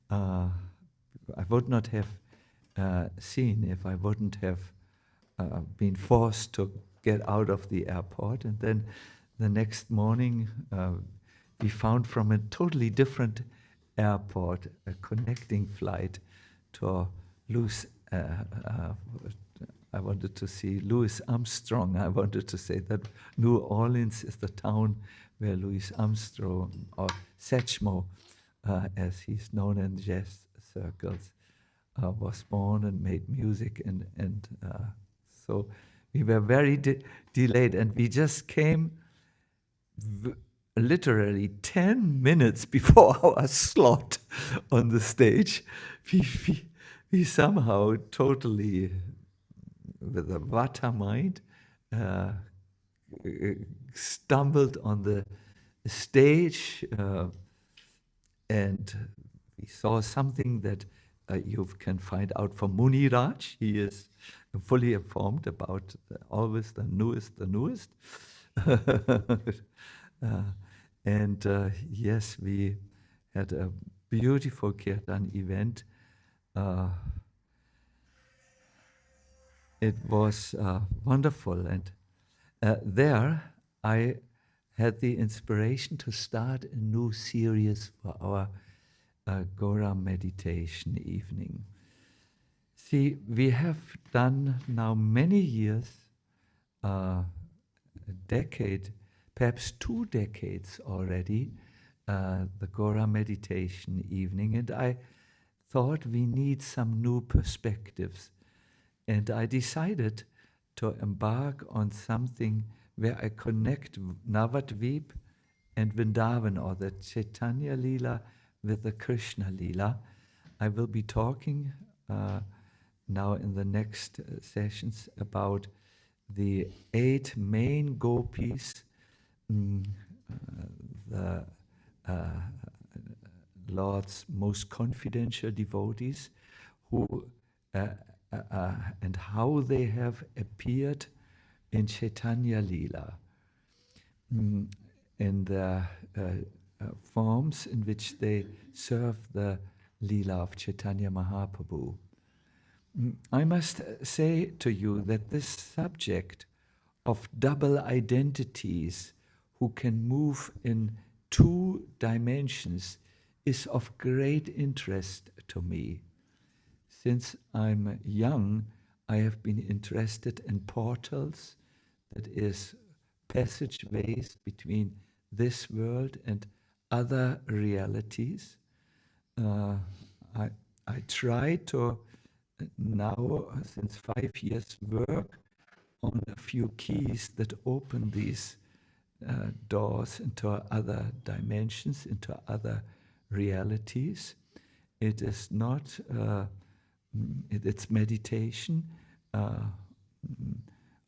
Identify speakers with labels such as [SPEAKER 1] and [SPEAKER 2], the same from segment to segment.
[SPEAKER 1] uh, I would not have seen if I wouldn't have been forced to get out of the airport. And then the next morning, we found from a totally different airport a connecting flight to Louis. I wanted to see Louis Armstrong. I wanted to say that New Orleans is the town where Louis Armstrong, or Satchmo, as he's known in jazz circles, was born and made music, and so we were very delayed, and we just came literally 10 minutes before our slot on the stage. We somehow totally, with a vata mind, uh, stumbled on the stage, and we saw something that you can find out from Muni Raj. He is fully informed about always the newest. And yes, we had a beautiful Kirtan event. It was wonderful, and there I had the inspiration to start a new series for our Gaura meditation evening. See, we have done now many years, a decade, perhaps 2 decades already, the Gaura meditation evening, and I thought we need some new perspectives. And I decided to embark on something where I connect Navadvip and Vrindavan, or the Caitanya-lila, with the Krishna-lila. I will be talking now in the next sessions about the 8 main Gopis, the Lord's most confidential devotees, who and how they have appeared in Caitanya-lila, in the forms in which they serve the Leela of Chaitanya Mahaprabhu. I must say to you that this subject of double identities who can move in 2 dimensions is of great interest to me. Since I'm young, I have been interested in portals, that is, passageways between this world and other realities. I try to now, since 5 years, work on a few keys that open these doors into other dimensions, into other realities. It is not, it's meditation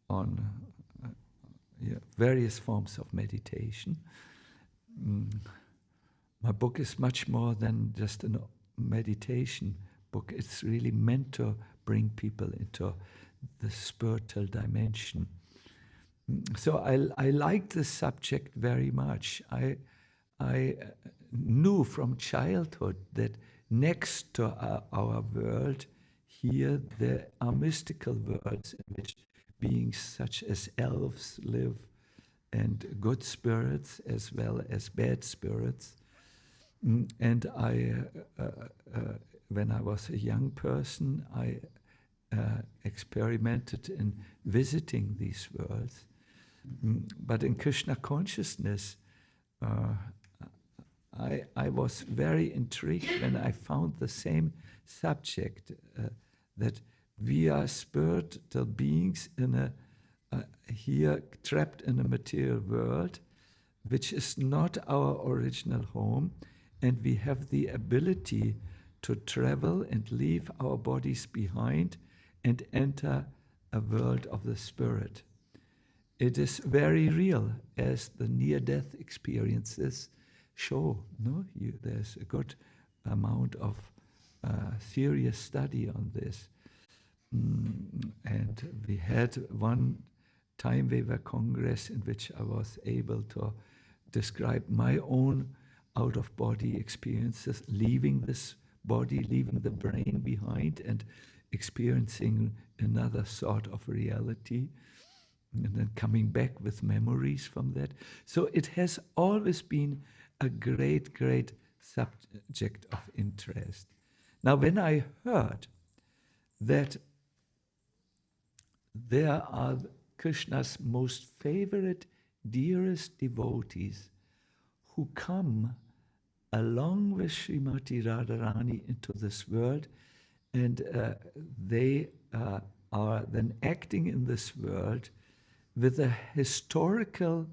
[SPEAKER 1] on various forms of meditation. My book is much more than just a meditation book. It's really meant to bring people into the spiritual dimension. So I like this subject very much. I knew from childhood that next to our world here, there are mystical worlds in which beings such as elves live, and good spirits as well as bad spirits. And when I was a young person, I experimented in visiting these worlds. But in Krishna consciousness, I was very intrigued when I found the same subject, that we are spiritual beings in here trapped in a material world, which is not our original home, and we have the ability to travel and leave our bodies behind and enter a world of the spirit. It is very real, as the near-death experiences show. No, there's a good amount of serious study on this. And we had one time waiver congress in which I was able to describe my own out-of-body experiences, leaving this body, leaving the brain behind and experiencing another sort of reality, and then coming back with memories from that. So it has always been a great, great subject of interest. Now, when I heard that there are Krishna's most favorite, dearest devotees who come along with Srimati Radharani into this world, and they are then acting in this world with a historical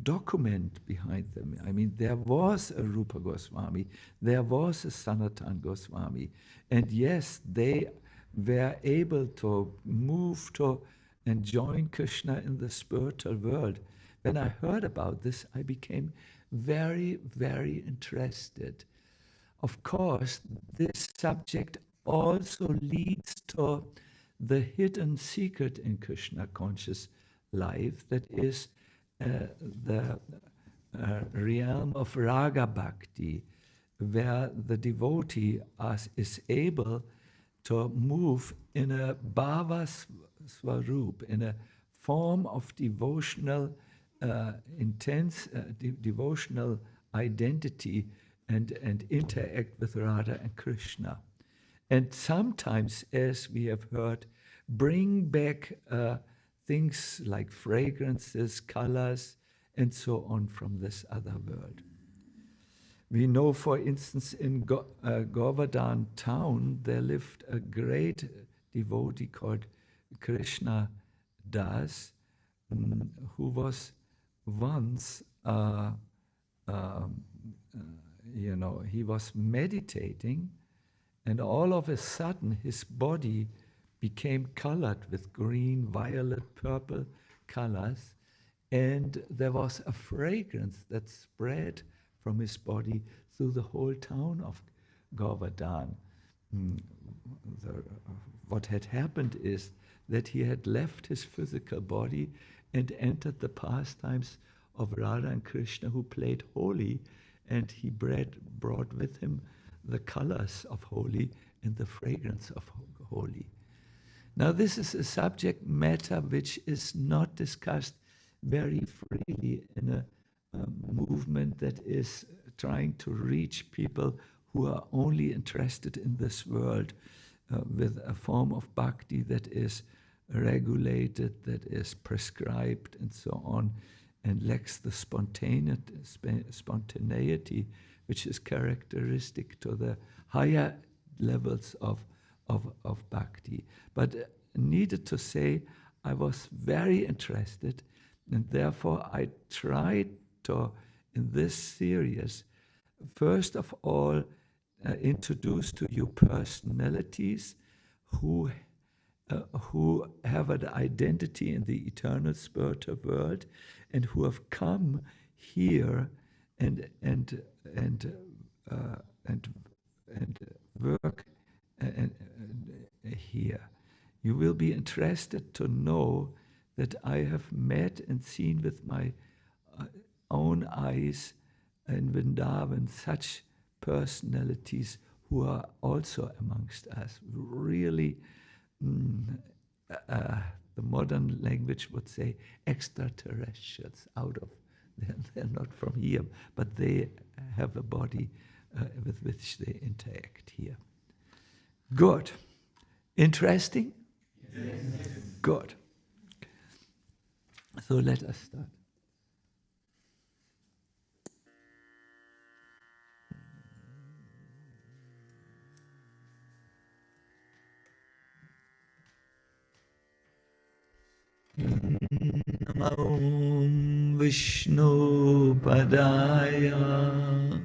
[SPEAKER 1] document behind them. I mean, there was a Rupa Goswami, there was a Sanatan Goswami, and yes, they were able to move to and join Krishna in the spiritual world. When I heard about this, I became very, very interested. Of course, this subject also leads to the hidden secret in Krishna conscious life, that is the realm of Raga Bhakti, where the devotee is able to move in a Bhava Swarup, in a form of devotional, intense devotional identity, and interact with Radha and Krishna. And sometimes, as we have heard, bring back things like fragrances, colors, and so on from this other world. We know, for instance, in Govardhan town, there lived a great devotee called Krishna Das, who was once, he was meditating, and all of a sudden his body became colored with green, violet, purple colors, and there was a fragrance that spread from his body through the whole town of Govardhan. What had happened is that he had left his physical body and entered the pastimes of Radha and Krishna, who played Holi, and he brought with him the colors of Holi and the fragrance of Holi. Now, this is a subject matter which is not discussed very freely in a movement that is trying to reach people who are only interested in this world, with a form of bhakti that is regulated, that is prescribed, and so on, and lacks the spontaneity which is characteristic to the higher levels of bhakti. But needed to say, I was very interested, and therefore I tried to, in this series, first of all, introduce to you personalities who have an identity in the eternal spiritual world, and who have come here and work here. You will be interested to know that I have met and seen with my own eyes in Vrindavan such personalities who are also amongst us. Really, the modern language would say extraterrestrials, they're not from here, but they have a body with which they interact here. Good. Interesting? Yes. Good. So let us start. Om Vishnu Padaya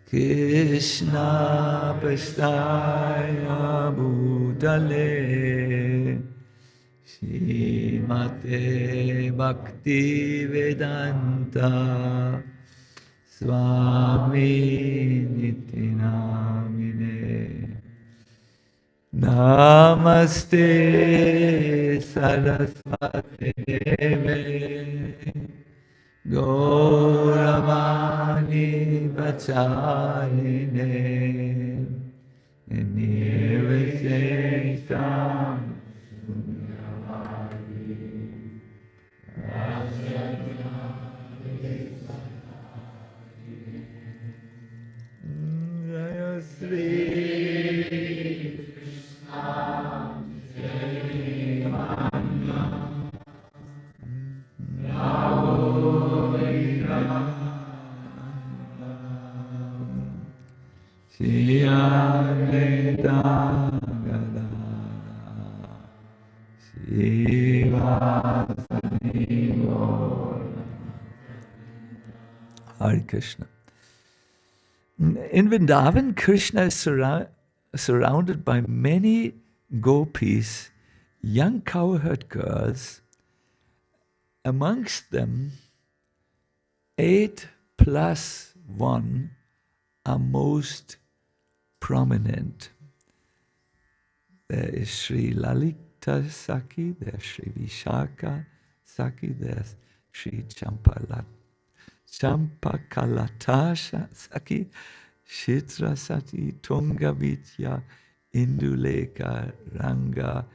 [SPEAKER 1] Krishna Prasthaya Bhutale Srimate Bhakti Vedanta Swami Niti Namine Namaste Saraswati Deve Gauravani Vacharine Sri Shri Shiva Hare Krishna. In Vrindavan, Krishna is surrounded by many gopis, young cowherd girls. Amongst them, 8 plus 1 are most prominent. There is Sri Lalita Saki, there's Sri Vishaka Saki, there's Sri Champakalata Saki, Shitra Sati, Tungavidya, Induleka, Ranga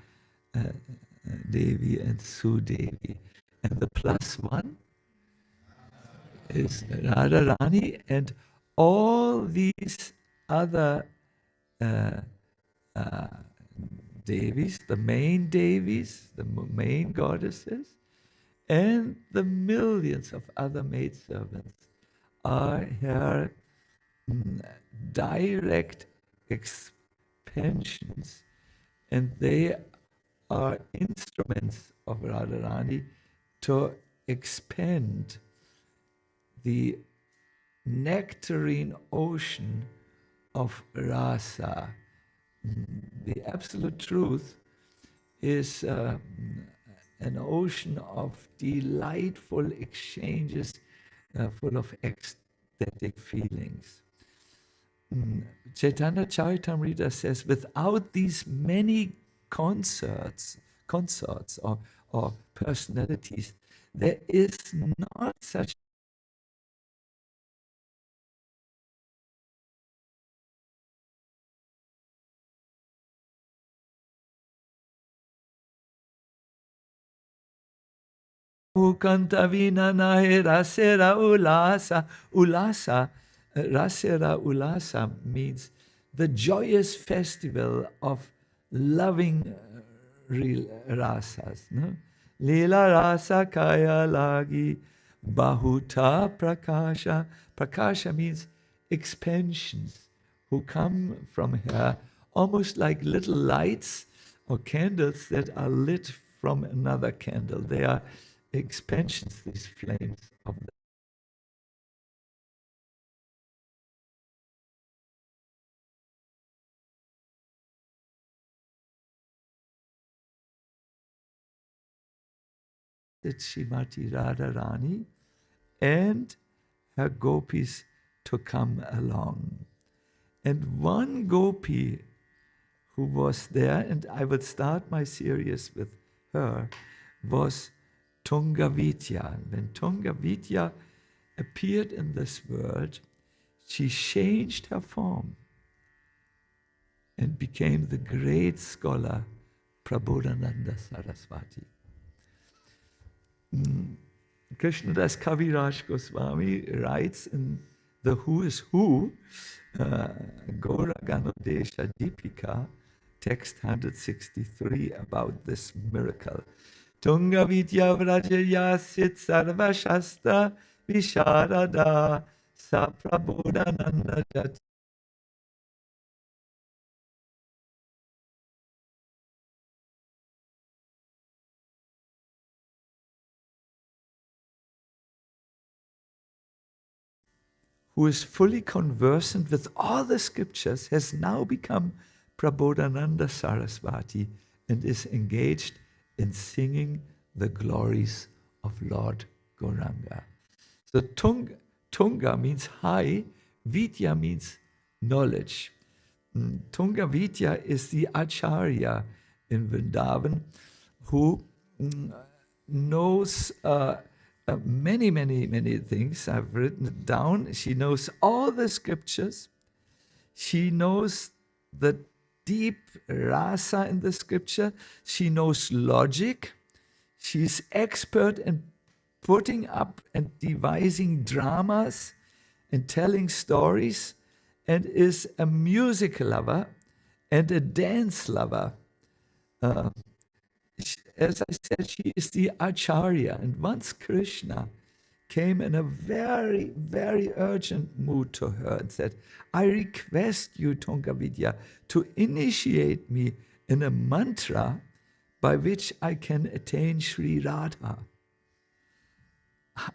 [SPEAKER 1] Devi, and Sudevi. And the plus 1 is Radharani, and all these other Devis, the main goddesses, and the millions of other maidservants are her direct expansions, and they are instruments of Radharani to expand the nectarine ocean of rasa. The absolute truth is an ocean of delightful exchanges, full of ecstatic feelings. Chaitanya Charitamrita says, without these many consorts or personalities, there is not such Ukantavina nahe rasera ulasa. Rasera ulasa means the joyous festival of loving rasas. No? Lila rasa kaya lagi bahuta prakasha. Prakasha means expansions who come from her, almost like little lights or candles that are lit from another candle. They are expansions, these flames of the Srimati Radharani and her gopis to come along. And one gopi who was there, and I will start my series with her, was Tungavidya. When Tungavidya appeared in this world, she changed her form and became the great scholar Prabodhananda Saraswati. Krishnadas Kaviraj Goswami writes in the Who is Who, Gaura Ganodesha Deepika, text 163, about this miracle. Tungavidya Vrajayasit Sarva Shastra Visharada Sa Prabodhananda Jati. Who is fully conversant with all the scriptures, has now become Prabodhananda Saraswati and is engaged in singing the glories of Lord Gauranga. So Tunga means high, Vidya means knowledge. Tungavidya is the Acharya in Vrindavan who knows many things. I've written it down. She knows all the scriptures. She knows the deep rasa in the scripture. She knows logic. She's expert in putting up and devising dramas and telling stories. and is a music lover and a dance lover. As I said, she is the Acharya. And once Krishna came in a very, very urgent mood to her and said, I request you, Tungavidya, to initiate me in a mantra by which I can attain Sri Radha.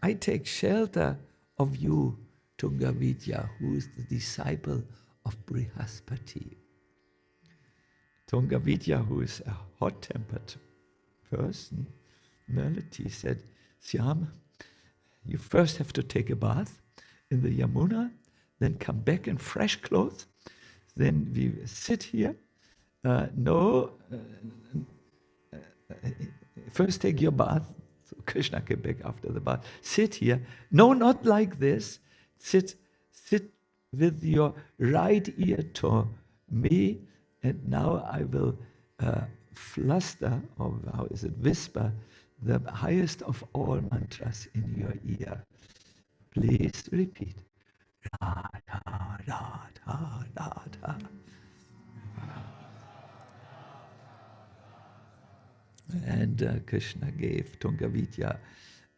[SPEAKER 1] I take shelter of you, Tungavidya, who is the disciple of Brihaspati. Tungavidya, who is a hot-tempered person, Melody, said, Syam, you first have to take a bath in the Yamuna, then come back in fresh clothes, then we sit here. First take your bath. So Krishna came back after the bath. Sit here. No, not like this. Sit with your right ear to me, and now I will fluster, or how is it, whisper, the highest of all mantras in your ear. Please repeat. Radha, Radha, Radha. And Krishna gave Tungavidya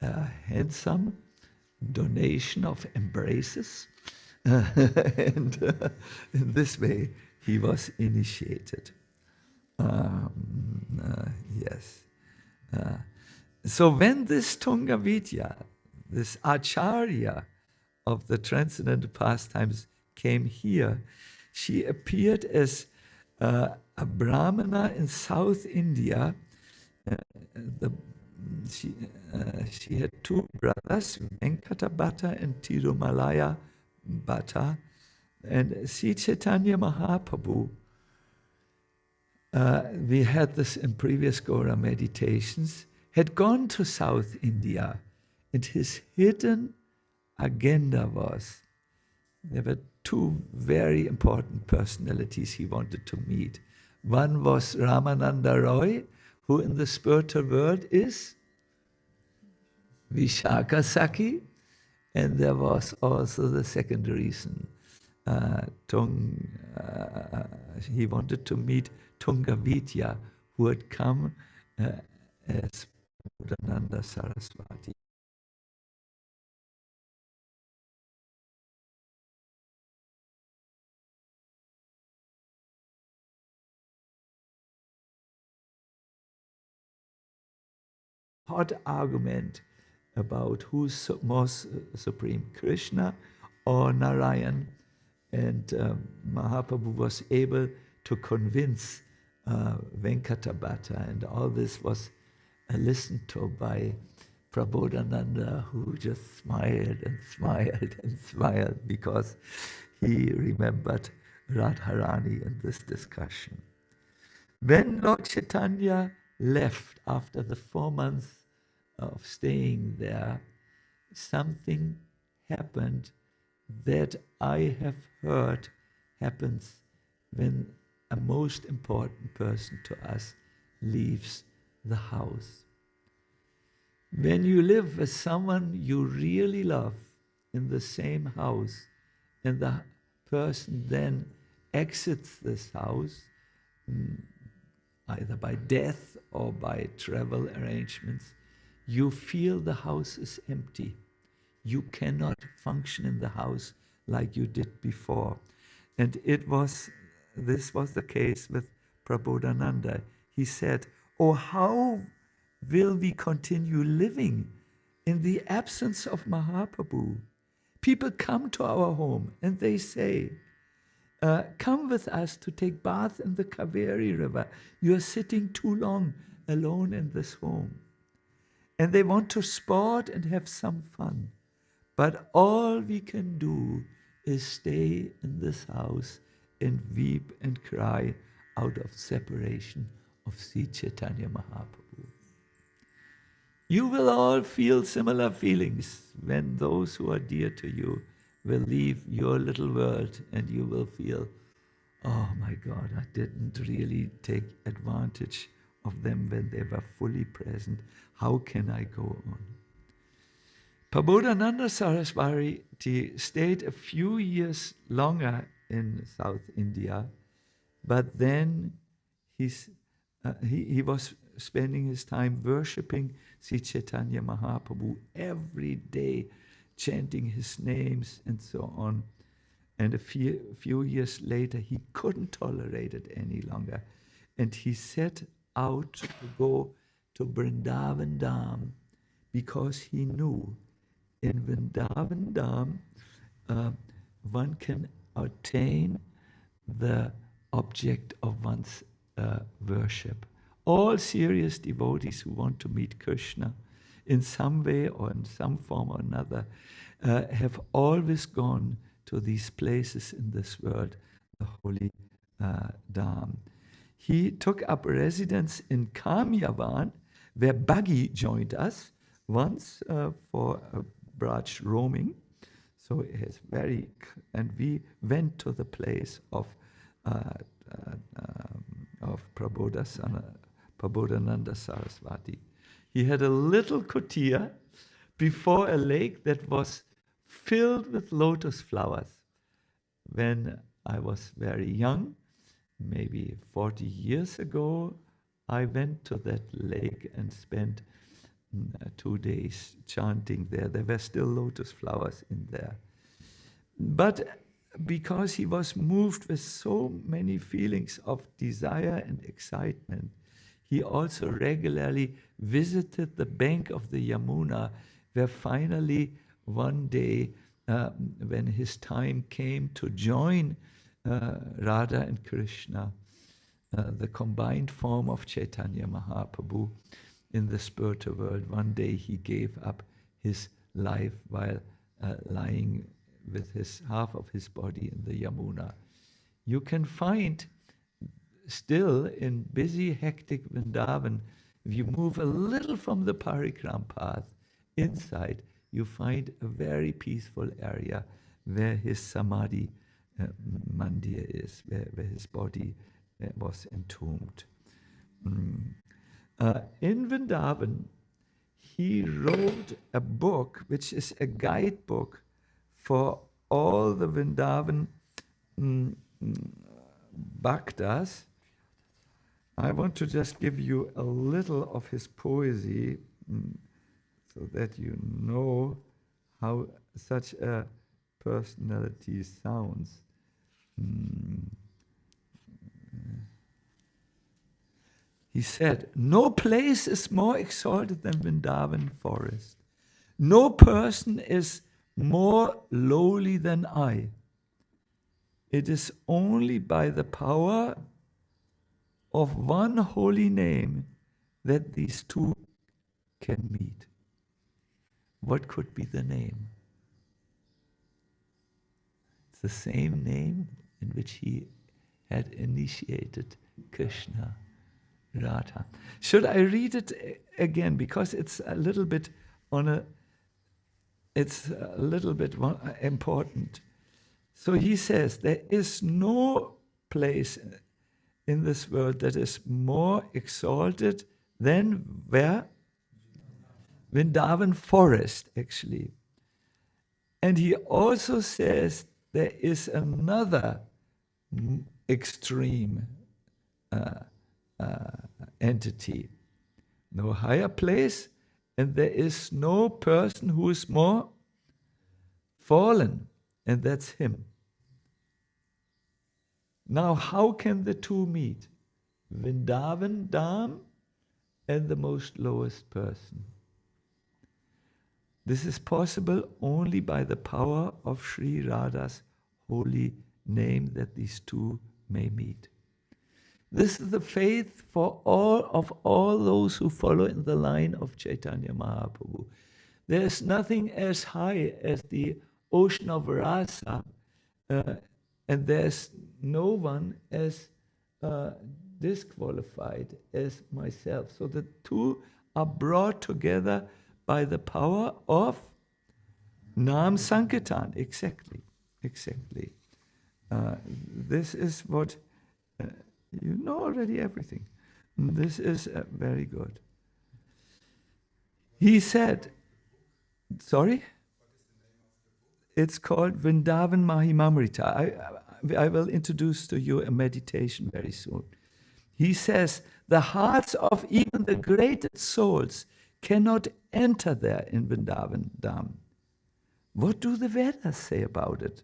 [SPEAKER 1] a handsome donation of embraces. And in this way, he was initiated. Yes. So when this Tungavidya, this Acharya of the transcendental pastimes came here, she appeared as a Brahmana in South India. She had two brothers, Venkata Bhatta and Tirumalaya Bhatta, and Sri Chaitanya Mahaprabhu. We had this in previous Gaura meditations, had gone to South India, and his hidden agenda was, there were two very important personalities he wanted to meet. One was Ramananda Roy, who in the spiritual world is Vishaka Saki, and there was also the second reason. He wanted to meet Tungavidya, who had come as Buddhananda Saraswati. Hot argument about who's most supreme, Krishna or Narayan, and Mahaprabhu was able to convince Venkata Bhatta, and all this was listened to by Prabodhananda, who just smiled and smiled and smiled because he remembered Radharani in this discussion. When Lord Chaitanya left after the 4 months of staying there, something happened that I have heard happens when a most important person to us leaves the house. When you live with someone you really love in the same house, and the person then exits this house, either by death or by travel arrangements, you feel the house is empty. You cannot function in the house like you did before. And this was the case with Prabodhananda. He said, oh, how will we continue living in the absence of Mahaprabhu? People come to our home and they say, come with us to take bath in the Kaveri river. You are sitting too long alone in this home. And they want to sport and have some fun. But all we can do is stay in this house and weep and cry out of separation of Sri Chaitanya Mahaprabhu. You will all feel similar feelings when those who are dear to you will leave your little world, and you will feel, oh my God, I didn't really take advantage of them when they were fully present. How can I go on? Prabodhananda Saraswati stayed a few years longer in South India. But then he was spending his time worshipping Sri Chaitanya Mahaprabhu every day, chanting his names and so on. And a few years later, he couldn't tolerate it any longer. And he set out to go to Vrindavan Dham because he knew in Vrindavan Dham one can attain the object of one's worship. All serious devotees who want to meet Krishna in some way or in some form or another have always gone to these places in this world, the holy Dham. He took up residence in Kamyavan, where Buggy joined us once for a Braj roaming. So it's and we went to the place of Prabodhananda Saraswati. He had a little kutir before a lake that was filled with lotus flowers. When I was very young, maybe 40 years ago, I went to that lake and spent 2 days chanting there. There were still lotus flowers in there. But because he was moved with so many feelings of desire and excitement, he also regularly visited the bank of the Yamuna, where finally one day, when his time came to join Radha and Krishna, the combined form of Chaitanya Mahaprabhu in the spiritual world, one day he gave up his life while lying with half of his body in the Yamuna. You can find still in busy, hectic Vrindavan, if you move a little from the parikram path inside, you find a very peaceful area where his samadhi mandir is, where his body was entombed. In Vrindavan, he wrote a book which is a guidebook for all the Vrindavan bhaktas. I want to just give you a little of his poesy so that you know how such a personality sounds. He said, "No place is more exalted than Vrindavan forest. No person is more lowly than I. It is only by the power of one holy name that these two can meet." What could be the name? It's the same name in which he had initiated Krishna, Radha. Should I read it again? Because it's a little bit important. So he says, there is no place in this world that is more exalted than where? Vrindavan forest, actually. And he also says there is another extreme entity. No higher place, and there is no person who is more fallen, and that's him. Now, how can the two meet? Vrindavan Dham and the most lowest person. This is possible only by the power of Sri Radha's holy name that these two may meet. This is the faith for all those who follow in the line of Chaitanya Mahaprabhu. There is nothing as high as the ocean of rasa, and there's no one as disqualified as myself. So the two are brought together by the power of Nam Sankirtan. Exactly. This is what, you know already everything. This is very good. He said, sorry? It's called Vrindavan Mahimamrita. I will introduce to you a meditation very soon. He says, the hearts of even the greatest souls cannot enter there in Vrindavan Dham. What do the Vedas say about it?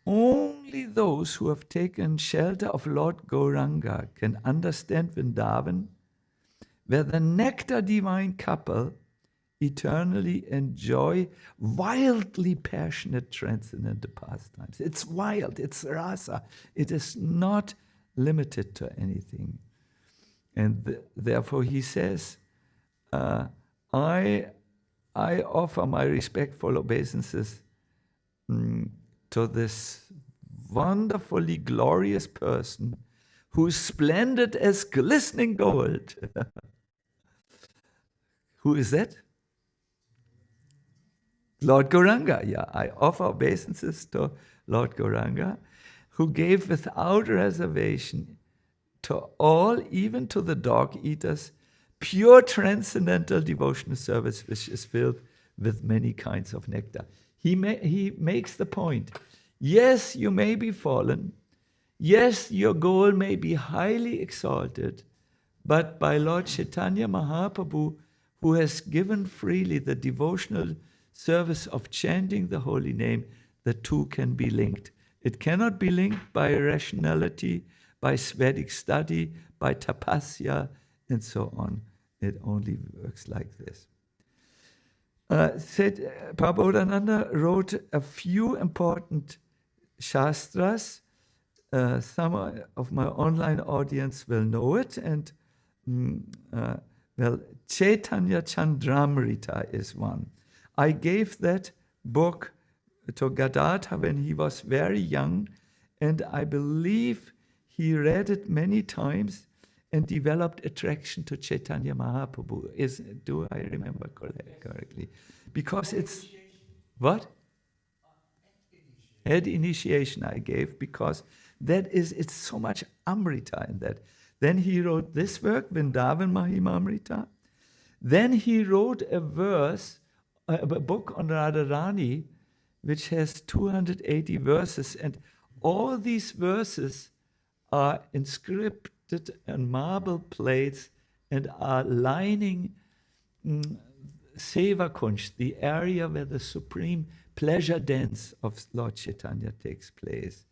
[SPEAKER 1] Only those who have taken shelter of Lord Gauranga can understand Vrindavan, where the nectar divine couple eternally enjoy wildly passionate transcendental pastimes. It's wild, it's rasa. It is not limited to anything. And therefore he says, I offer my respectful obeisances to this wonderfully glorious person who's splendid as glistening gold. Who is that? Lord Gauranga. Yeah, I offer obeisances to Lord Gauranga, who gave without reservation to all, even to the dog eaters, pure transcendental devotional service, which is filled with many kinds of nectar. He makes the point. Yes, you may be fallen. Yes, your goal may be highly exalted, but by Lord Chaitanya Mahaprabhu, who has given freely the devotional service of chanting the holy name, the two can be linked. It cannot be linked by rationality, by Vedic study, by tapasya, and so on. It only works like this. Prabodhananda wrote a few important shastras. Some of my online audience will know it, and Chaitanya Chandramrita is one. I gave that book to Gadadhar when he was very young, and I believe he read it many times and developed attraction to Chaitanya Mahaprabhu. Do I remember correctly? Because it's... What? Head initiation I gave, because it's so much Amrita in that. Then he wrote this work, Vrindavan Mahimamrita. Then he wrote a book on Radharani, which has 280 verses, and all these verses are inscripted on marble plates and are lining Seva Kunj, the area where the supreme pleasure dance of Lord Chaitanya takes place.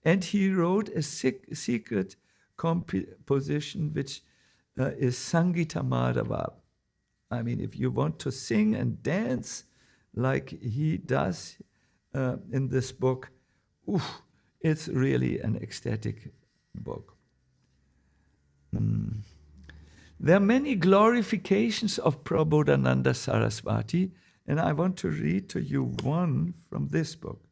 [SPEAKER 1] And he wrote a secret composition which is Sangita Madhava. I mean, if you want to sing and dance like he does in this book, it's really an ecstatic book. There are many glorifications of Prabodhananda Saraswati, and I want to read to you one from this book.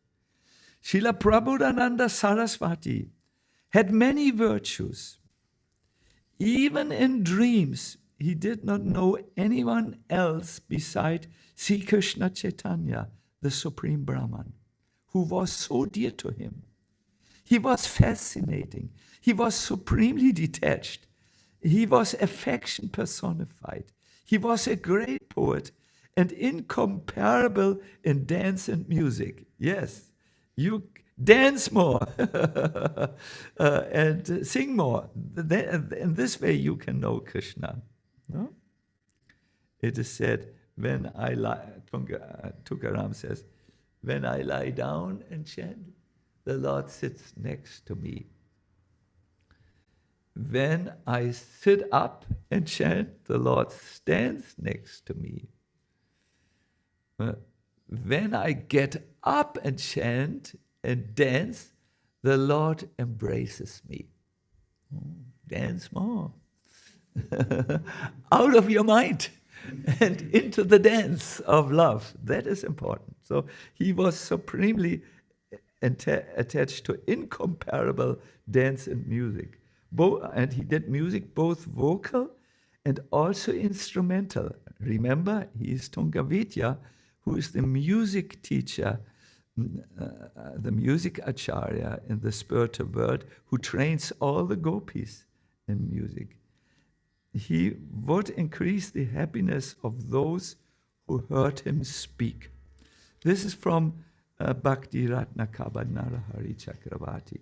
[SPEAKER 1] Srila Prabodhananda Saraswati had many virtues. Even in dreams, he did not know anyone else beside Sri Krishna Chaitanya, the Supreme Brahman, who was so dear to him. He was fascinating. He was supremely detached. He was affection personified. He was a great poet and incomparable in dance and music. Yes, you dance more and sing more. In this way you can know Krishna. No? It is said, when I lie, Tukaram says, when I lie down and chant, the Lord sits next to me. When I sit up and chant, the Lord stands next to me. When I get up and chant and dance, the Lord embraces me. Dance more. Out of your mind and into the dance of love. That is important. So he was supremely attached to incomparable dance and music. And he did music both vocal and also instrumental. Remember, he is Tungavidya, who is the music teacher, the music acharya in the spiritual world, who trains all the Gopis in music. he would increase the happiness of those who heard him speak. This is from Bhakti Ratna Kabanara Hari Chakravarti.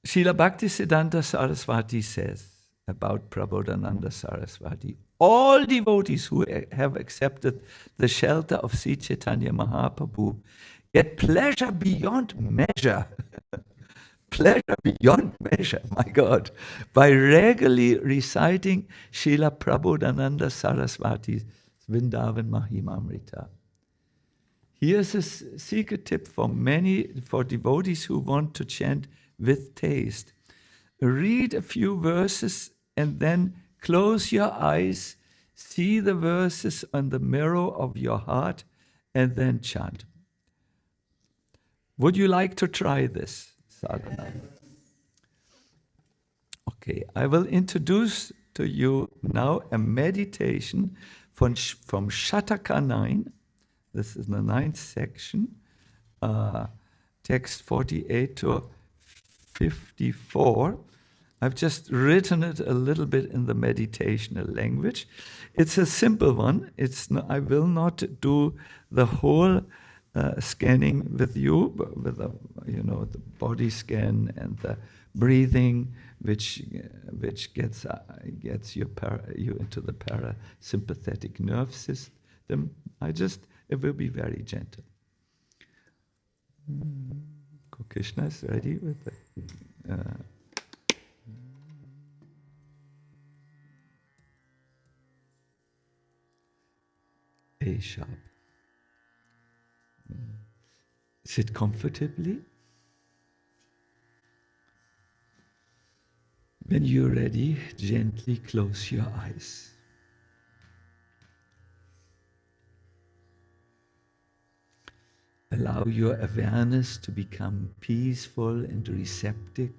[SPEAKER 1] Srila Bhaktisiddhanta Saraswati says about Prabodhananda Saraswati, all devotees who have accepted the shelter of Sri Chaitanya Mahaprabhu get pleasure beyond measure. Pleasure beyond measure, my God, by regularly reciting Srila Prabodhananda Saraswati's Vrindavan Mahimamrita. Here's a secret tip for devotees who want to chant with taste. Read a few verses and then close your eyes, see the verses on the mirror of your heart, and then chant. Would you like to try this sadhana? Okay, I will introduce to you now a meditation from Shataka 9. This is the 9th section, text 48 to 54. I've just written it a little bit in the meditational language. It's a simple one. I will not do the whole scanning with you, but with the body scan and the breathing, which gets you into the parasympathetic nerve system. It will be very gentle. Krishna is ready with it. A sharp. Sit comfortably. When you're ready, gently close your eyes. Allow your awareness to become peaceful and receptive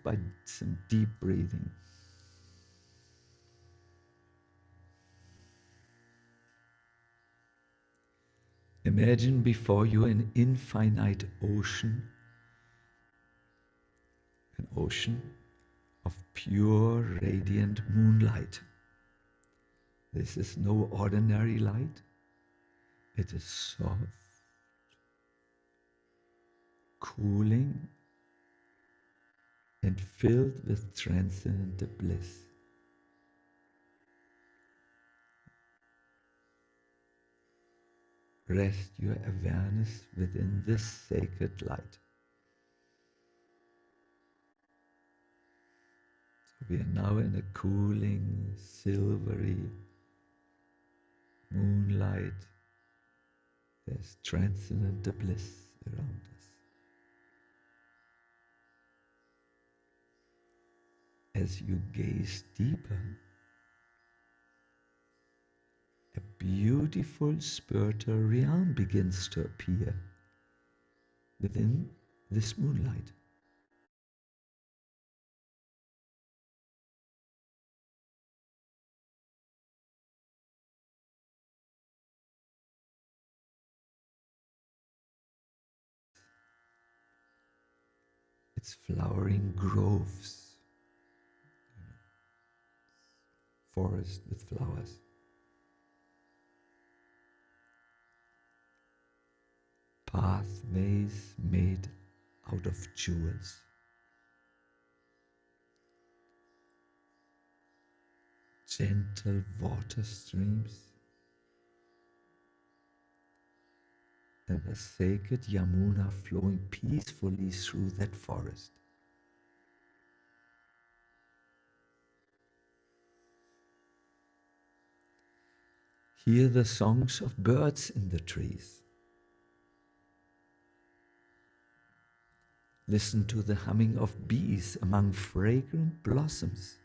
[SPEAKER 1] by some deep breathing. Imagine before you an infinite ocean, an ocean of pure, radiant moonlight. This is no ordinary light. It is soft, cooling, and filled with transcendent bliss. Rest your awareness within this sacred light. So we are now in a cooling, silvery moonlight. There's transcendent bliss around us. As you gaze deeper, a beautiful spiritual realm begins to appear within this moonlight. It's flowering groves, forest with flowers. Pathways made out of jewels. Gentle water streams. And a sacred Yamuna flowing peacefully through that forest. Hear the songs of birds in the trees. Listen to the humming of bees among fragrant blossoms.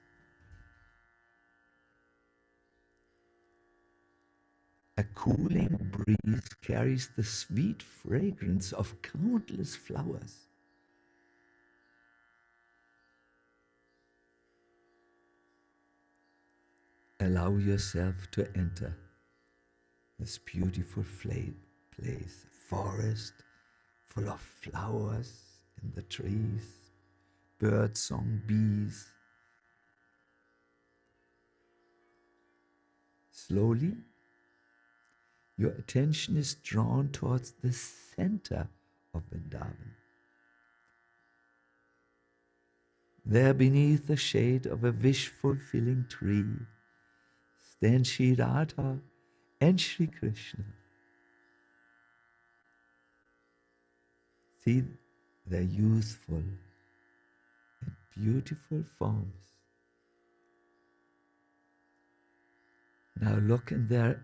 [SPEAKER 1] A cooling breeze carries the sweet fragrance of countless flowers. Allow yourself to enter this beautiful place, a forest full of flowers in the trees, birdsong, bees. Slowly, your attention is drawn towards the center of Vrindavan. There beneath the shade of a wish-fulfilling tree stand Sri Radha and Sri Krishna. See their youthful and beautiful forms. Now look in their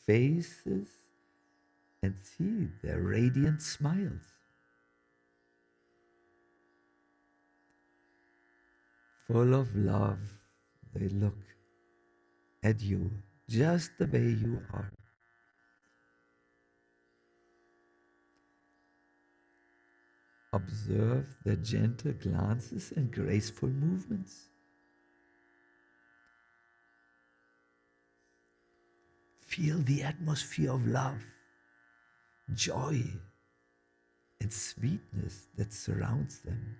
[SPEAKER 1] faces and see their radiant smiles. Full of love, they look at you just the way you are. Observe their gentle glances and graceful movements. Feel the atmosphere of love, joy, and sweetness that surrounds them.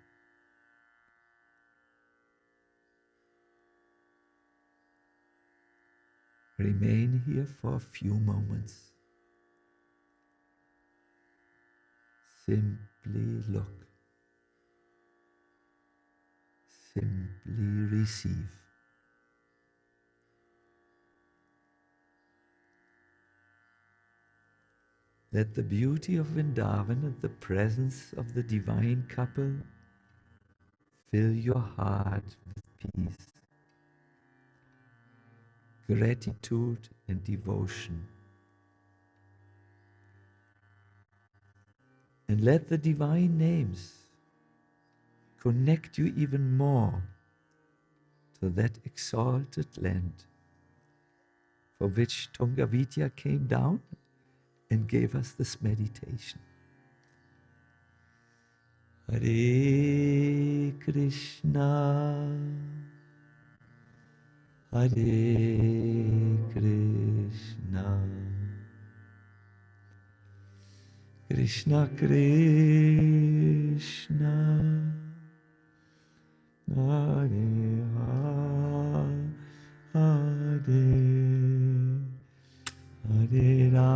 [SPEAKER 1] Remain here for a few moments. Simply look. Simply receive. Let the beauty of Vrindavan and the presence of the divine couple fill your heart with peace, gratitude, and devotion. And let the divine names connect you even more to that exalted land for which Tungavidya came down and gave us this meditation. Hare Krishna, Hare Krishna, Krishna Krishna, Hare Hare, Hare Rama,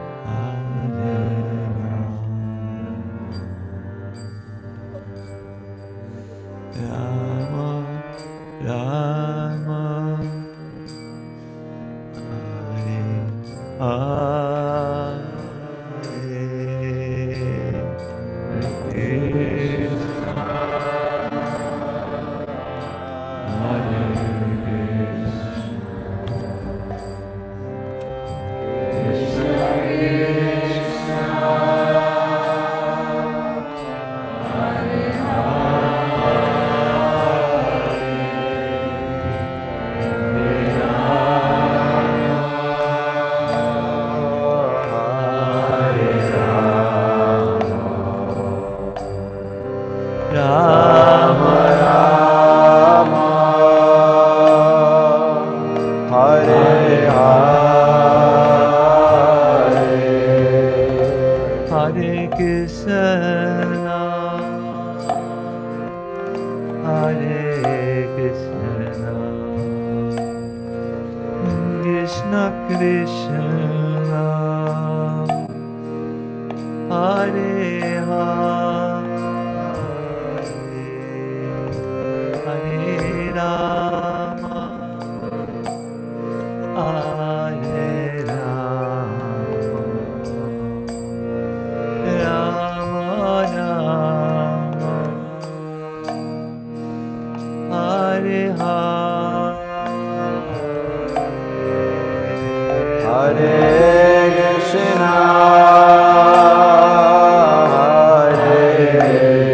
[SPEAKER 1] Hare Rama, Rama, Hare Hare,
[SPEAKER 2] Rama Rama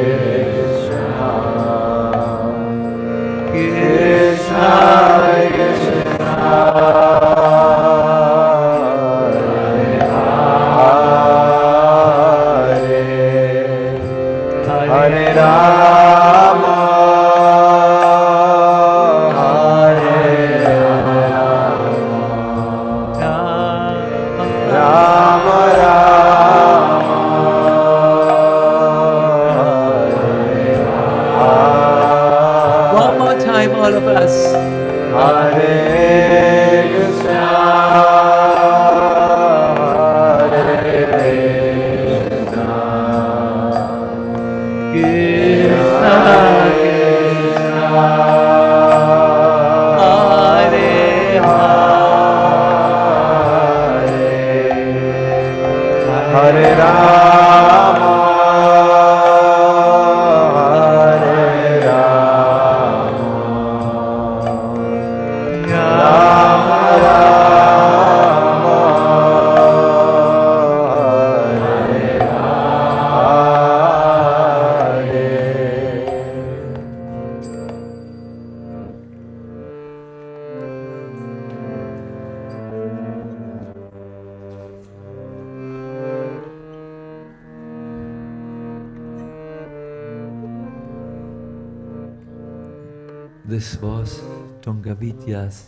[SPEAKER 1] This was Tungavidya's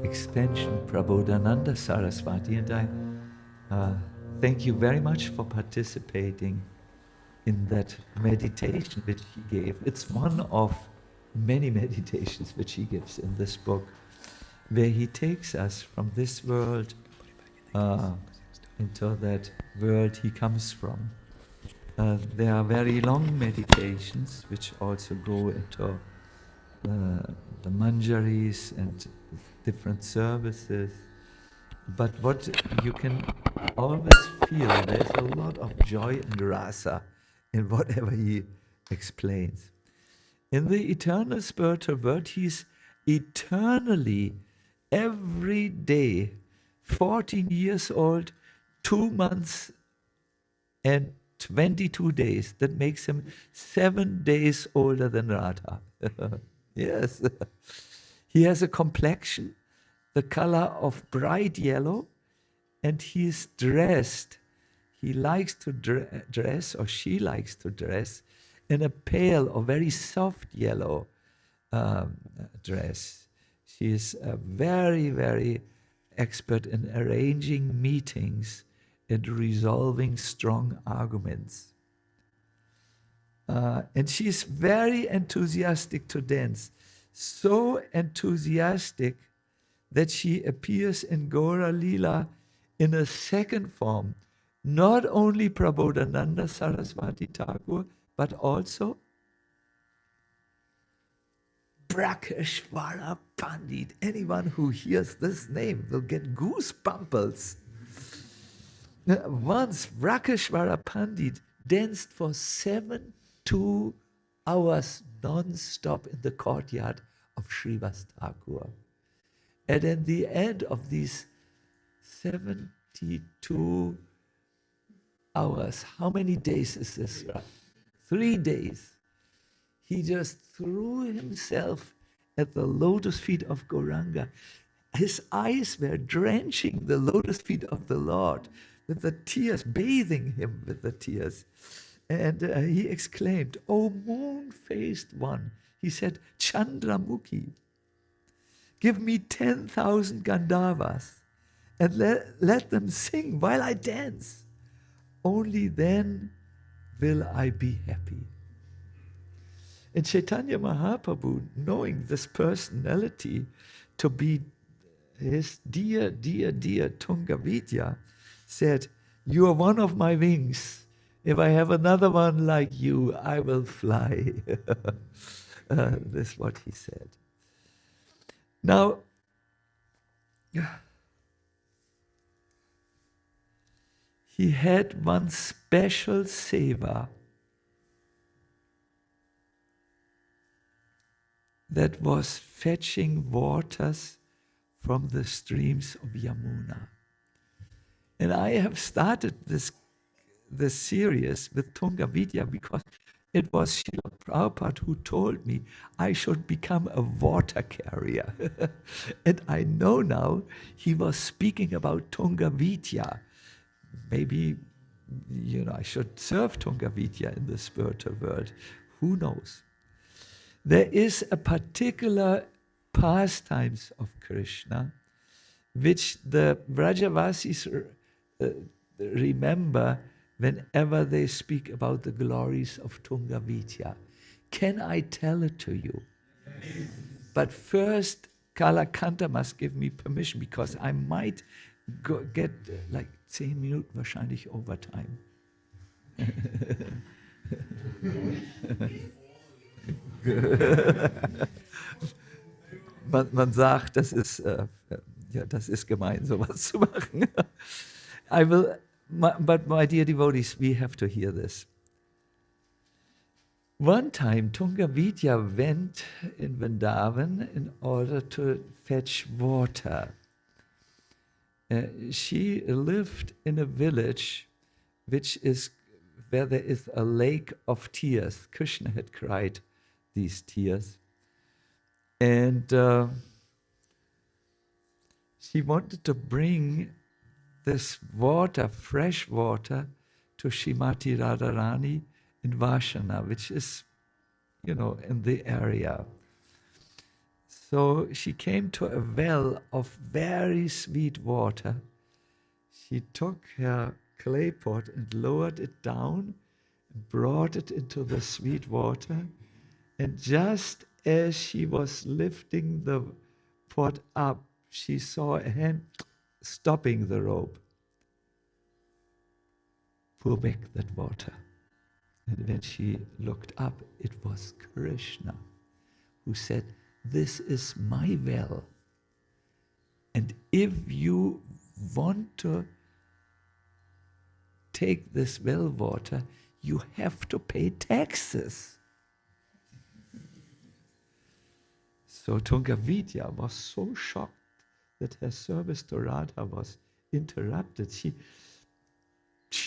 [SPEAKER 1] expansion, Prabodhananda Saraswati, and I thank you very much for participating in that meditation which he gave. It's one of many meditations which he gives in this book, where he takes us from this world into that world he comes from. There are very long meditations which also go into the manjaris and different services. But what you can always feel, there's a lot of joy and rasa in whatever he explains. In the eternal spiritual world, he's eternally, every day, 14 years old, 2 months and 22 days. That makes him 7 days older than Radha. Yes. He has a complexion, the color of bright yellow, and he is dressed. He likes to dress, or she likes to dress, in a pale or very soft yellow dress. She is very, very expert in arranging meetings and resolving strong arguments. And she is very enthusiastic to dance, so enthusiastic that she appears in Gaura-lila in a second form, not only Prabodhananda Saraswati Thakur, but also Brakeshwara Pandit. Anyone who hears this name will get goosebumples. Once Brakeshwara Pandit danced for 72 hours non-stop in the courtyard of Srivas Thakur. And at the end of these 72 hours, how many days is this? 3 days. He just threw himself at the lotus feet of Gauranga. His eyes were drenching the lotus feet of the Lord with the tears, bathing him with the tears. And he exclaimed, "O moon-faced one," he said, "Chandramukhi, give me 10,000 Gandharvas and let them sing while I dance. Only then will I be happy." And Chaitanya Mahaprabhu, knowing this personality to be his dear, dear, dear Tungavidya, said, "You are one of my wings. If I have another one like you, I will fly." That's what he said. Now, he had one special seva that was fetching waters from the streams of Yamuna. And I have started this series with Tungavidya because it was Srila Prabhupada who told me I should become a water carrier. And I know now he was speaking about Tungavidya. Maybe, I should serve Tungavidya in the spiritual world. Who knows? There is a particular pastimes of Krishna which the Vrajavasis remember whenever they speak about the glories of Tungavidya. Can I tell it to you? Yes. But first, Kalakanta must give me permission because I might get like 10 Minuten wahrscheinlich overtime. Man sagt, das ist gemein, sowas zu machen. But my dear devotees, we have to hear this. One time, Tungavidya went in Vrindavan in order to fetch water. She lived in a village where there is a lake of tears. Krishna had cried these tears. And she wanted to bring this water, fresh water, to Shrimati Radharani in Vashana, which is, in the area. So she came to a well of very sweet water. She took her clay pot and lowered it down, brought it into the sweet water, and just as she was lifting the pot up, she saw a hand stopping the rope. Pour back that water. And when she looked up, it was Krishna who said, "This is my well. And if you want to take this well water, you have to pay taxes." So Tungavidya was so shocked that her service to Radha was interrupted. She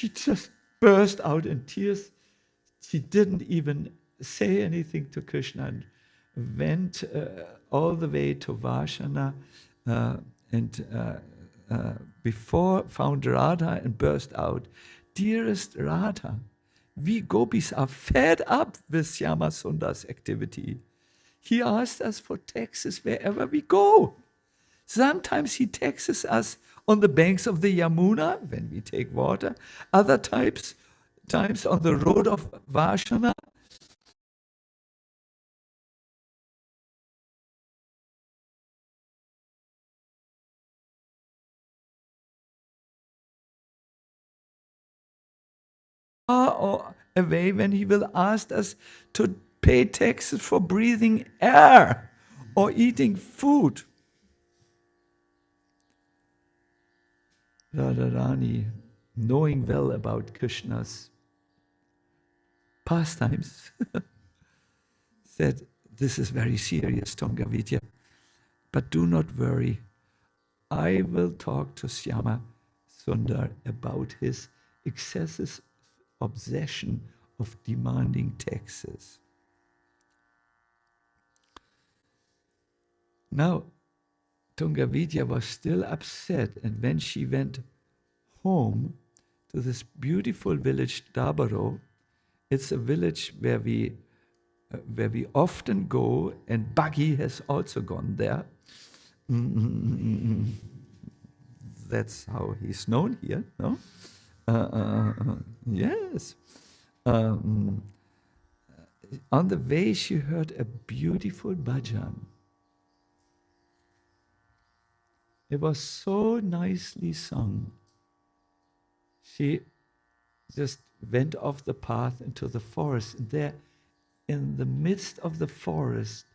[SPEAKER 1] just burst out in tears. She didn't even say anything to Krishna and went all the way to Vashana and before found Radha and burst out, "Dearest Radha, we Gopis are fed up with Syama Sundar's activity. He asks us for taxes wherever we go. Sometimes he taxes us on the banks of the Yamuna when we take water, other times on the road of Vashana. Or away when he will ask us to pay taxes for breathing air or eating food." Radharani, knowing well about Krishna's pastimes, said, "This is very serious, Tungavidya, but do not worry. I will talk to Syama Sundar about his excessive obsession of demanding taxes." Now, Tungavidya was still upset, and when she went home to this beautiful village Dabaro, it's a village where we often go, and Buggy has also gone there. That's how he's known here, no? Yes. On the way, she heard a beautiful bhajan. It was so nicely sung. She just went off the path into the forest, and there, in the midst of the forest,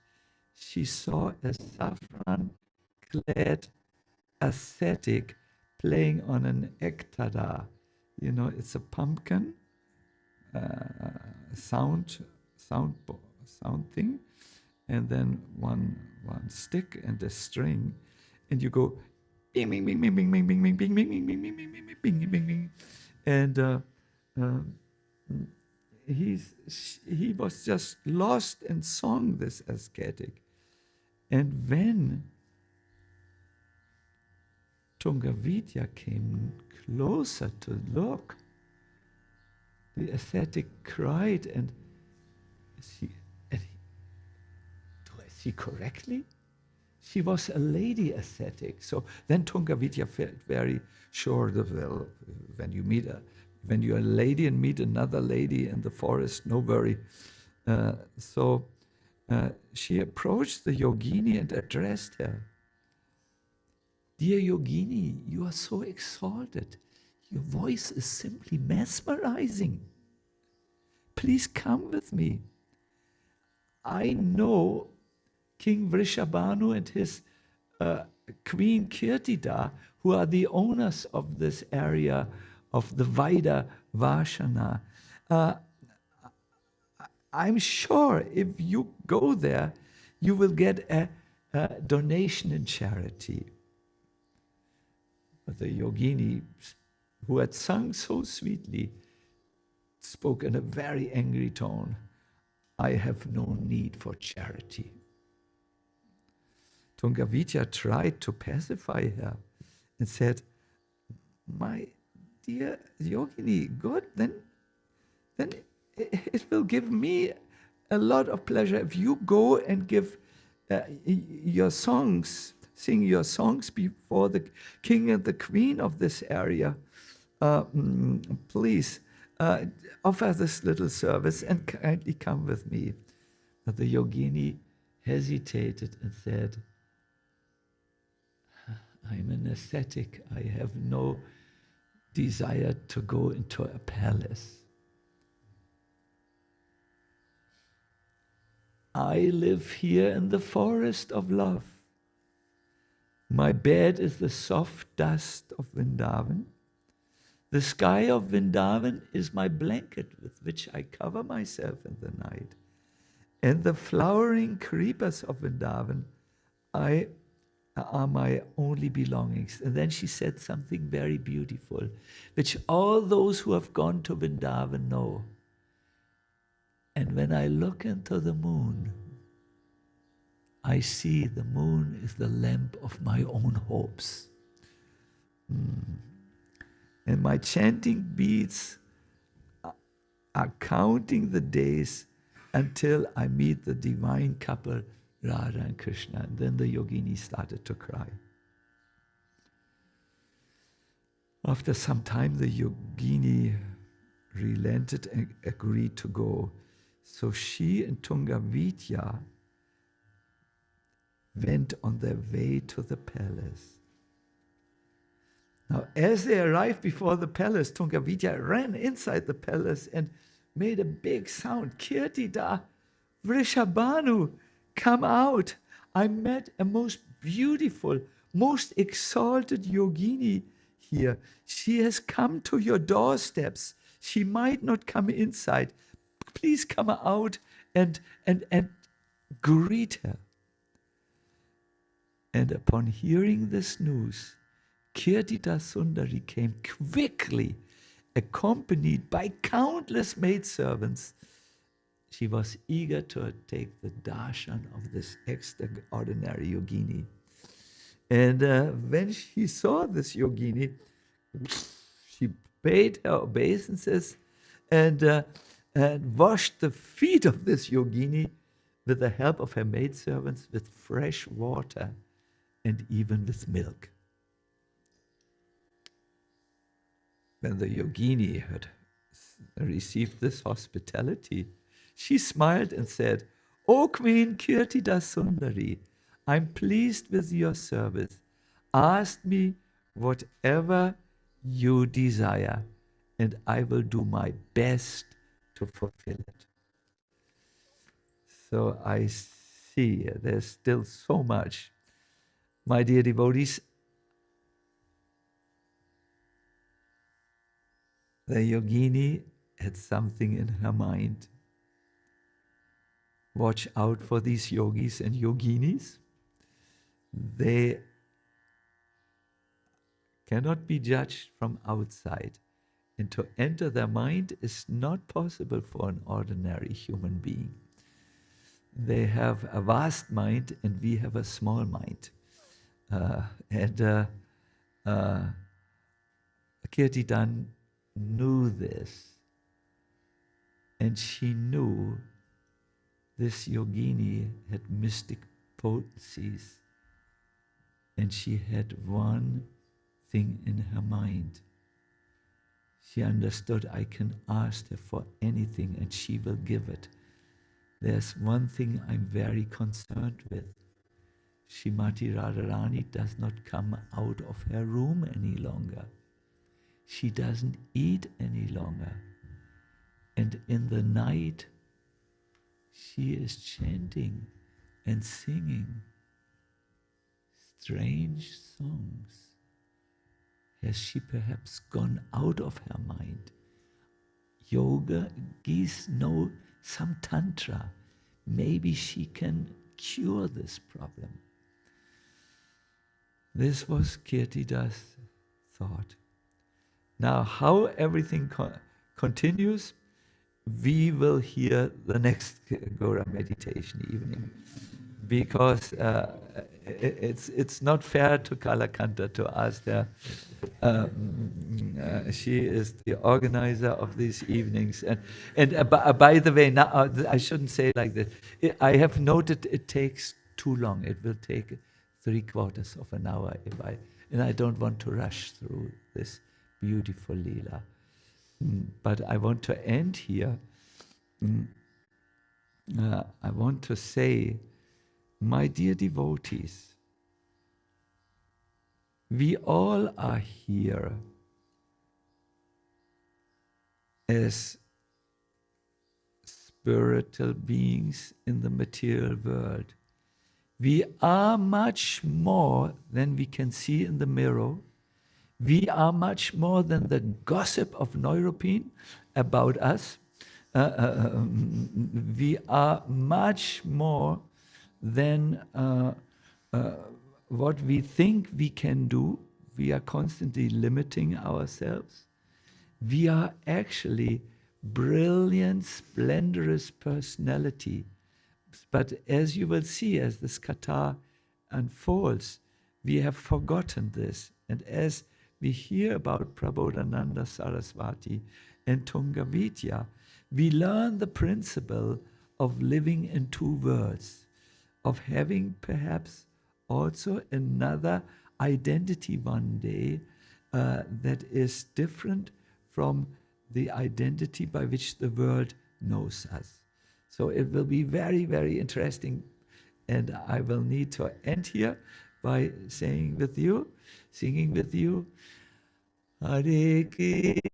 [SPEAKER 1] she saw a saffron-clad ascetic playing on an ektada. You know, it's a pumpkin sound thing, and then one stick and a string, and you go bing bing bing bing bing bing bing bing bing bing bing bing bing bing bing bing bing bing, and he was just lost in song, this ascetic. And when Tungavidya came closer to look, the ascetic cried, and do I see correctly? She was a lady ascetic. So then Tungavidya felt very sure that, well, when you're a lady and meet another lady in the forest, no worry. So she approached the yogini and addressed her. "Dear yogini, you are so exalted. Your voice is simply mesmerizing. Please come with me. I know King Vrishabhanu and his Queen Kirtida, who are the owners of this area of the Vaida Vashana. I'm sure if you go there, you will get a donation in charity." But the yogini, who had sung so sweetly, spoke in a very angry tone. "I have no need for charity." Tungavidya tried to pacify her and said, "My dear yogini, good, then it will give me a lot of pleasure if you go and give your songs, sing your songs before the king and the queen of this area. Please offer this little service and kindly come with me. But the yogini hesitated and said, I'm an ascetic. I have no desire to go into a palace. I live here in the forest of love. My bed is the soft dust of Vrindavan. The sky of Vrindavan is my blanket with which I cover myself in the night. And the flowering creepers of Vrindavan are my only belongings. And then she said something very beautiful, which all those who have gone to Vrindavan know. And when I look into the moon, I see the moon is the lamp of my own hopes. And my chanting beads are counting the days until I meet the divine couple, Radha and Krishna. And then the yogini started to cry. After some time, the yogini relented and agreed to go. So she and Tungavidya went on their way to the palace. Now, as they arrived before the palace, Tungavidya ran inside the palace and made a big sound. Kirtida, Vrishabhanu, come out. I met a most beautiful, most exalted yogini here. She has come to your doorsteps. She might not come inside. Please come out and greet her. And upon hearing this news, Kirtida Sundari came quickly, accompanied by countless maidservants. She was eager to take the darshan of this extraordinary yogini. And when she saw this yogini, she paid her obeisances and washed the feet of this yogini with the help of her maidservants with fresh water and even with milk. When the yogini had received this hospitality, she smiled and said, O Queen Kirtida Sundari, I'm pleased with your service. Ask me whatever you desire, and I will do my best to fulfill it. So I see there's still so much. My dear devotees, the yogini had something in her mind. Watch out for these yogis and yoginis. They cannot be judged from outside. And to enter their mind is not possible for an ordinary human being. They have a vast mind and we have a small mind. Kirtidan knew this. And she knew this yogini had mystic potencies. And she had one thing in her mind. She understood, I can ask her for anything and she will give it. There's one thing I'm very concerned with. Srimati Radharani does not come out of her room any longer. She doesn't eat any longer. And in the night, she is chanting and singing strange songs. Has she perhaps gone out of her mind? Yogis know some tantra. Maybe she can cure this problem. This was Kirtida's thought. Now, how everything continues, we will hear the next Gaura meditation evening, because it's not fair to Kalakanta to ask her. She is the organizer of these evenings, and by the way, now I shouldn't say like this. I have noted it takes too long. It will take 3/4 of an hour and I don't want to rush through this beautiful Leela. But I want to end here. I want to say, my dear devotees, we all are here as spiritual beings in the material world. We are much more than we can see in the mirror. We are much more than the gossip of Neuropin about us. We are much more than what we think we can do. We are constantly limiting ourselves. We are actually brilliant, splendorous personality. But as you will see, as this katha unfolds, we have forgotten this. And as we hear about Prabodhananda Saraswati and Tungavidya, we learn the principle of living in two worlds, of having perhaps also another identity one day that is different from the identity by which the world knows us. So it will be very, very interesting, and I will need to end here by singing with you, Hare Krishna,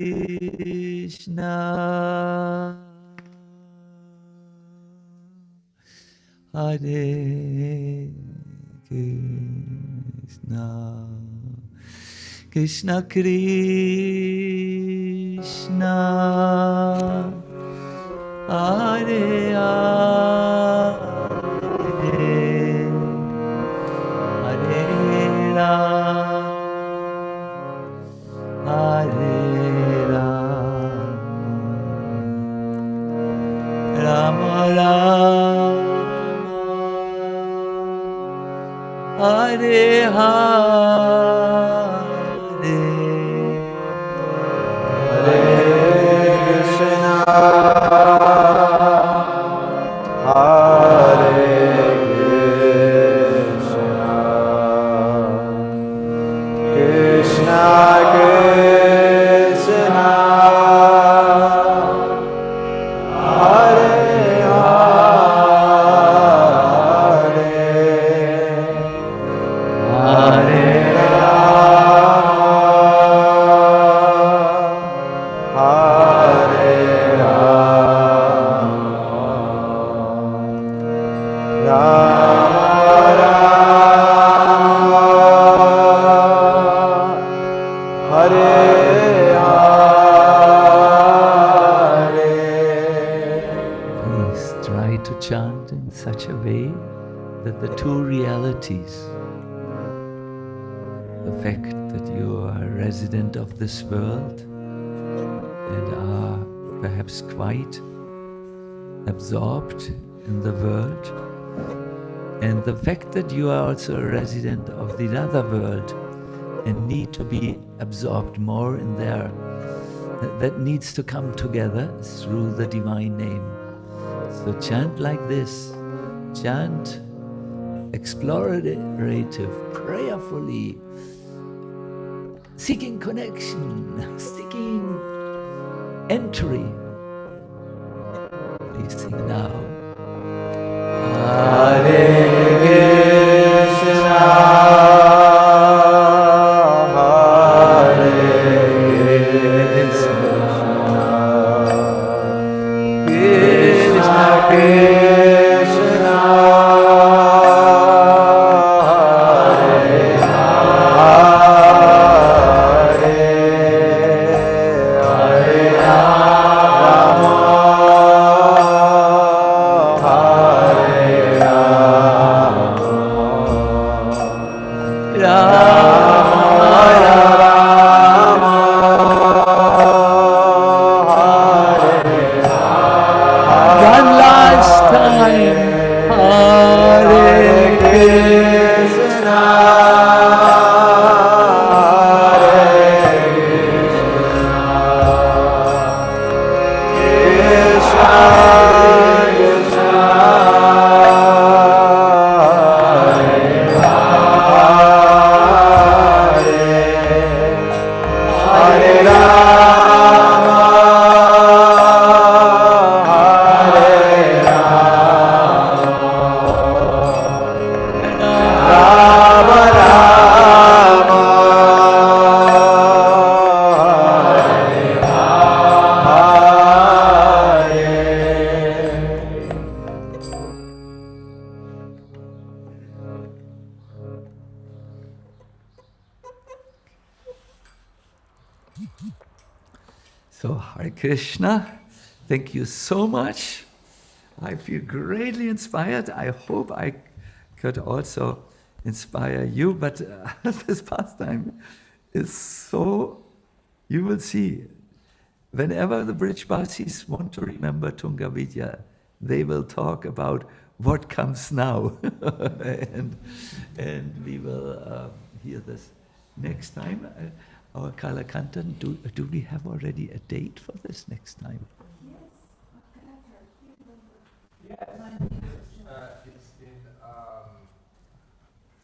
[SPEAKER 1] Hare Krishna, Krishna Krishna, Hare Hare, Hare Rama, Hare Rama, Rama Rama, Hare Hare, Hare Krishna, Hare Krishna, Krishna Krishna, Hare Hare, Hare chant in such a way that the two realities, the fact that you are a resident of this world and are perhaps quite absorbed in the world, and the fact that you are also a resident of the other world and need to be absorbed more in there, that needs to come together through the divine name. So chant like this, chant explorative, prayerfully, seeking connection, seeking entry. Please sing now. Hare Krishna, Hare Krishna, Krishna Krishna, Hare Hare, Hare Rama, Hare Rama. So, Hare Krishna, thank you so much. I feel greatly inspired. I hope I could also inspire you, but this pastime is so, you will see, whenever the Brijbasis want to remember Tungavidya, they will talk about what comes now. and we will hear this next time. Our Kalakantan, do we have already a date for this next time?
[SPEAKER 2] It's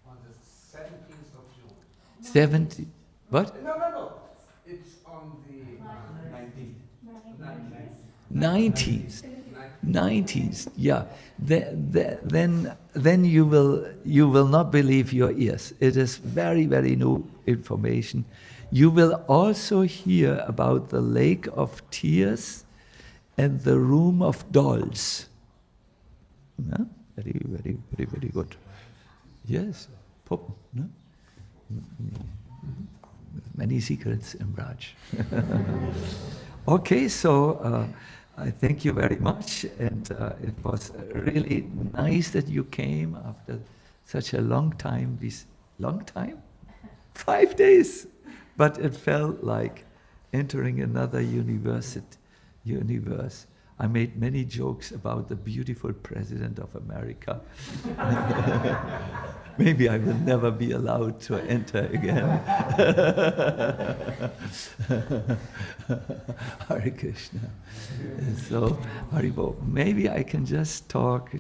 [SPEAKER 2] on the 17th of June.
[SPEAKER 1] 70, what?
[SPEAKER 2] No. It's on the 19th.
[SPEAKER 1] 19th. 19th, yeah. Then you will not believe your ears. It is very, very new information. You will also hear about the lake of tears and the room of dolls. Yeah? Very, very, very, very good. Yes, Pop, no? Many secrets in Raj. Okay, so I thank you very much, and it was really nice that you came after such a long time. Long time? 5 days! But it felt like entering another universe. I made many jokes about the beautiful President of America. Maybe I will never be allowed to enter again. Hare Krishna. So, Haribo, maybe I can just talk